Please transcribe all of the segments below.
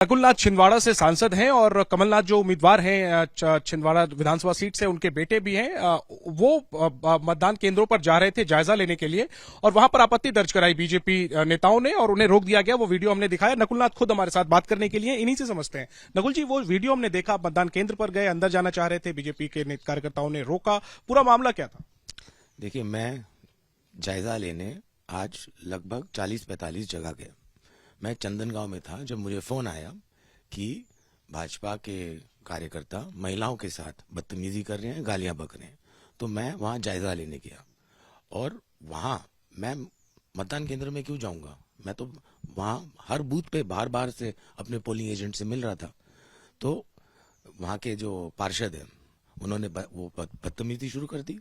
नकुलनाथ छिंदवाड़ा से सांसद हैं और कमलनाथ जो उम्मीदवार हैं छिंदवाड़ा विधानसभा सीट से, उनके बेटे भी हैं। वो मतदान केंद्रों पर जा रहे थे जायजा लेने के लिए और वहां पर आपत्ति दर्ज कराई बीजेपी नेताओं ने और उन्हें रोक दिया गया। वो वीडियो हमने दिखाया। नकुलनाथ खुद हमारे साथ बात करने के लिए इन्हीं से समझते हैं। नकुल जी, वो वीडियो हमने देखा, मतदान केंद्र पर गए, अंदर जाना चाह रहे थे, बीजेपी के कार्यकर्ताओं ने रोका। पूरा मामला क्या था? देखिए, मैं जायजा लेने आज लगभग 40-45 जगह गया। मैं चंदनगांव में था जब मुझे फोन आया कि भाजपा के कार्यकर्ता महिलाओं के साथ बदतमीजी कर रहे हैं, गालियां बक रहे हैं। तो मैं वहां जायजा लेने गया और वहां मैं मतदान केंद्र में क्यों जाऊंगा? मैं तो वहां हर बूथ पे बार बार से अपने पोलिंग एजेंट से मिल रहा था। तो वहां के जो पार्षद हैं उन्होंने वो बदतमीजी शुरू कर दी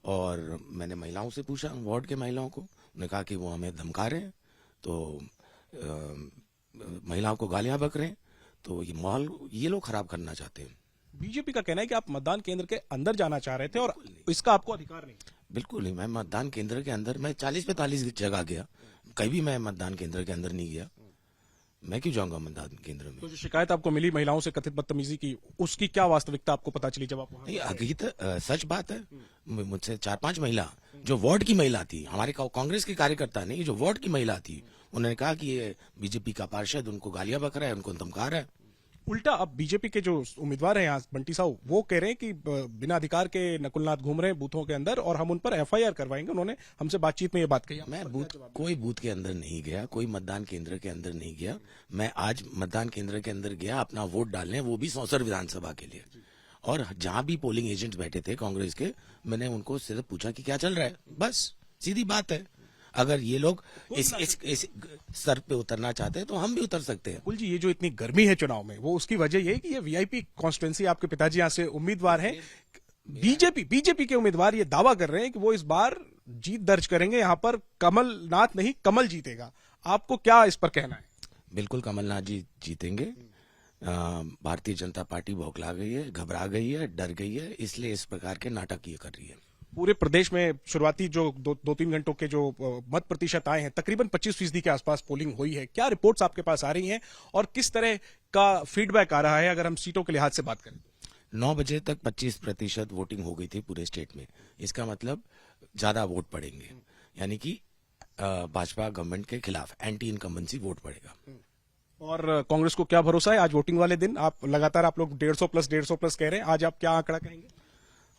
और मैंने महिलाओं से पूछा, वार्ड के महिलाओं को, उन्होंने कहा कि वो हमें धमका रहे हैं, तो महिलाओं को गालियां बक रहे हैं। तो ये माहौल ये लोग खराब करना चाहते हैं। बीजेपी का कहना है कि आप मतदान केंद्र के अंदर जाना चाह रहे थे और इसका आपको अधिकार नहीं। बिल्कुल नहीं, मैं मतदान केंद्र के अंदर, मैं 40-45 जगह गया, कहीं भी मैं मतदान केंद्र के अंदर नहीं गया। मैं क्यों जाऊंगा मतदान केंद्र में? तो जो शिकायत आपको मिली महिलाओं से कथित बदतमीजी की, उसकी क्या वास्तविकता आपको पता चली जब आप वहां? नहीं, हकीकत सच बात है। मुझसे 4-5 महिला, जो वार्ड की महिला थी, हमारे कांग्रेस की कार्यकर्ता नहीं, जो वार्ड की महिला थी, उन्होंने कहा कि ये बीजेपी का पार्षद उनको गालियां बक रहा है, उनको धमका रहा है। उल्टा अब बीजेपी के जो उम्मीदवार हैं यहाँ, बंटी साहू, वो कह रहे हैं कि बिना अधिकार के नकुलनाथ घूम रहे हैं बूथों के अंदर और हम उन पर एफआईआर करवाएंगे। उन्होंने हमसे बातचीत में ये बात कही। मैं कोई बूथ के अंदर नहीं गया, कोई मतदान केंद्र के अंदर नहीं गया। मैं आज मतदान केंद्र के अंदर गया अपना वोट डालने, वो भी सौंसर विधानसभा के लिए। और जहां भी पोलिंग एजेंट बैठे थे कांग्रेस के, मैंने उनको सिर्फ पूछा कि क्या चल रहा है, बस सीधी बात है। अगर ये लोग इस स्तर पे उतरना चाहते हैं तो हम भी उतर सकते हैं। कुल जी, ये जो इतनी गर्मी है चुनाव में, वो उसकी वजह ये है कि ये वीआईपी कॉन्स्टिट्यूंसी, आपके पिताजी यहाँ से उम्मीदवार हैं। बीजेपी के उम्मीदवार ये दावा कर रहे हैं कि वो इस बार जीत दर्ज करेंगे, यहाँ पर कमलनाथ नहीं कमल जीतेगा। आपको क्या इस पर कहना है? बिल्कुल कमलनाथ जी जीतेंगे। भारतीय जनता पार्टी बौखला गई है, घबरा गई है, डर गई है, इसलिए इस प्रकार के नाटक ये कर रही है। पूरे प्रदेश में शुरुआती जो 2-3 घंटों के जो मत प्रतिशत आए हैं, तकरीबन 25% के आसपास पोलिंग हुई है। क्या रिपोर्ट्स आपके पास आ रही हैं और किस तरह का फीडबैक आ रहा है अगर हम सीटों के लिहाज से बात करें? 9 बजे तक 25% वोटिंग हो गई थी पूरे स्टेट में। इसका मतलब ज्यादा वोट पड़ेंगे, यानी कि भाजपा गवर्नमेंट के खिलाफ एंटी इनकम्बेंसी वोट पड़ेगा। और कांग्रेस को क्या भरोसा है आज वोटिंग वाले दिन? आप लगातार आप लोग 150 प्लस कह रहे हैं, आज आप क्या आंकड़ा कहेंगे?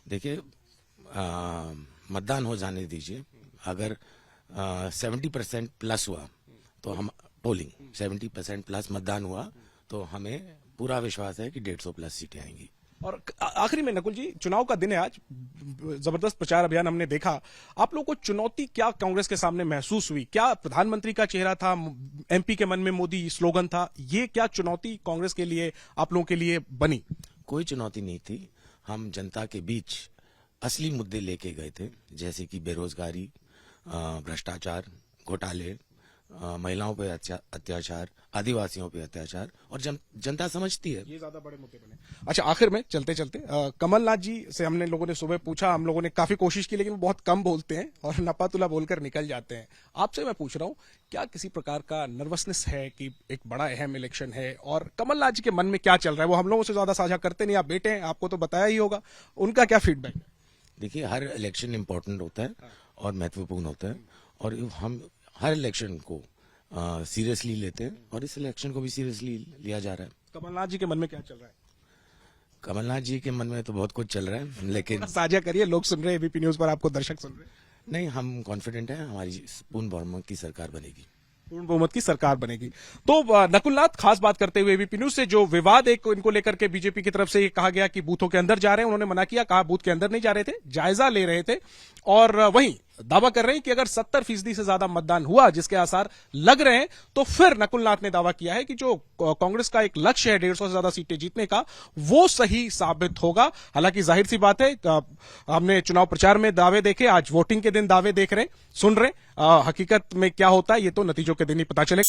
देखिए, मतदान हो जाने दीजिए। अगर 70% प्लस हुआ तो हम पोलिंग 70% प्लस मतदान हुआ तो हमें पूरा विश्वास है कि 150 प्लस सीटें आएंगी। और आखिरी में नकुल जी, चुनाव का दिन है आज, जबरदस्त प्रचार अभियान हमने देखा। आप लोगों को चुनौती क्या कांग्रेस के सामने महसूस हुई? क्या प्रधानमंत्री का चेहरा था, एमपी के मन में मोदी स्लोगन था, ये क्या चुनौती कांग्रेस के लिए, आप लोगों के लिए बनी? कोई चुनौती नहीं थी। हम जनता के बीच असली मुद्दे लेके गए थे, जैसे कि बेरोजगारी, भ्रष्टाचार, घोटाले, महिलाओं पे अत्याचार, आदिवासियों पे अत्याचार, और जनता समझती है। ये ज्यादा बड़े मुद्दे बने। अच्छा, आखिर में चलते चलते कमलनाथ जी से हमने लोगों ने सुबह पूछा, हम लोगों ने काफी कोशिश की, लेकिन वो बहुत कम बोलते हैं और नपातुला बोलकर निकल जाते हैं। आपसे मैं पूछ रहा हूँ, क्या किसी प्रकार का नर्वसनेस है कि एक बड़ा अहम इलेक्शन है और कमलनाथ जी के मन में क्या चल रहा है? वो हम लोगों से ज्यादा साझा करते नहीं, आप बेटे हैं, आपको तो बताया ही होगा। उनका क्या फीडबैक है? देखिए, हर इलेक्शन इम्पोर्टेंट होता है और महत्वपूर्ण होता है और हम हर इलेक्शन को सीरियसली लेते हैं और इस इलेक्शन को भी सीरियसली लिया जा रहा है। कमलनाथ जी के मन में क्या चल रहा है? कमलनाथ जी के मन में तो बहुत कुछ चल रहा है, लेकिन साझा करिए, लोग सुन रहे हैं, एबीपी न्यूज पर आपको दर्शक सुन रहे हैं। नहीं, हम कॉन्फिडेंट हैं, हमारी पूर्ण बहुमत की सरकार बनेगी। पूर्ण बहुमत की सरकार बनेगी। तो नकुलनाथ, खास बात करते हुए एबीपी न्यूज से जो विवाद एक इनको लेकर के बीजेपी की तरफ से ये कहा गया कि बूथों के अंदर जा रहे हैं, उन्होंने मना किया, कहा बूथ के अंदर नहीं जा रहे थे, जायजा ले रहे थे। और वहीं दावा कर रहे हैं कि अगर 70% से ज्यादा मतदान हुआ, जिसके आसार लग रहे हैं, तो फिर नकुलनाथ ने दावा किया है कि जो कांग्रेस का एक लक्ष्य है 150 से ज्यादा सीटें जीतने का, वो सही साबित होगा। हालांकि जाहिर सी बात है, हमने चुनाव प्रचार में दावे देखे, आज वोटिंग के दिन दावे देख रहे, सुन रहे। हकीकत में क्या होता है ये तो नतीजों के दिन ही पता चलेगा।